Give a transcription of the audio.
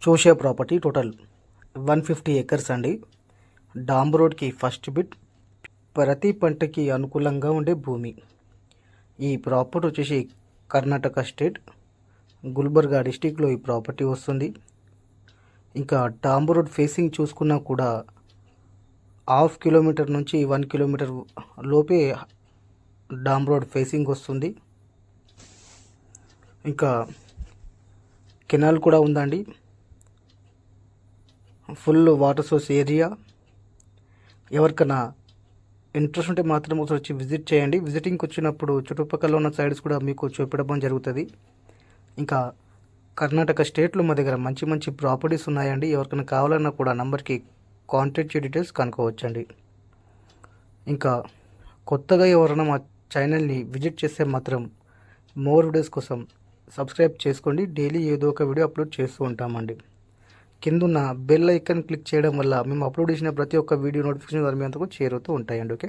చూసే property total 150 acres అండి. డాంబ్ రోడ్కి ఫస్ట్ బిట్, ప్రతి పంటకి అనుకూలంగా ఉండే భూమి. ఈ ప్రాపర్టీ వచ్చేసి కర్ణాటక స్టేట్ గుల్బర్గా డిస్టిక్లో ఈ ప్రాపర్టీ వస్తుంది. ఇంకా డాంబ్ రోడ్ ఫేసింగ్ చూసుకున్నా కూడా హాఫ్ కిలోమీటర్ నుంచి 1 కిలోమీటర్ లోపే డాంబ్ రోడ్ ఫేసింగ్ వస్తుంది. ఇంకా కెనాల్ కూడా ఉందండి. Full water source area. ఎవరికైనా ఇంట్రెస్ట్ ఉంటే మాత్రం ఒకసారి వచ్చి విజిట్ చేయండి. విజిటింగ్కి వచ్చినప్పుడు చుట్టుపక్కల ఉన్న సైడ్స్ కూడా మీకు చూపించడం జరుగుతుంది. ఇంకా కర్ణాటక స్టేట్లో మా దగ్గర మంచి మంచి ప్రాపర్టీస్ ఉన్నాయండి. ఎవరికైనా కావాలన్నా కూడా నంబర్కి కాంటాక్ట్ డీటెయిల్స్ కనుక్కోవచ్చండి. ఇంకా కొత్తగా ఎవరైనా మా ఛానల్ని విజిట్ చేస్తే మాత్రం మోర్ వీడియోస్ కోసం సబ్స్క్రైబ్ చేసుకోండి. డైలీ ఏదో ఒక వీడియో అప్లోడ్ చేస్తూ ఉంటామండి. కిందున్న బెల్ ఐకాన్ క్లిక్ చేయడం వల్ల మేము అప్లోడ్ చేసిన ప్రతి ఒక్క వీడియో నోటిఫికేషన్ మీ అంతకు చేరుతూ ఉంటాయండి. ఓకే.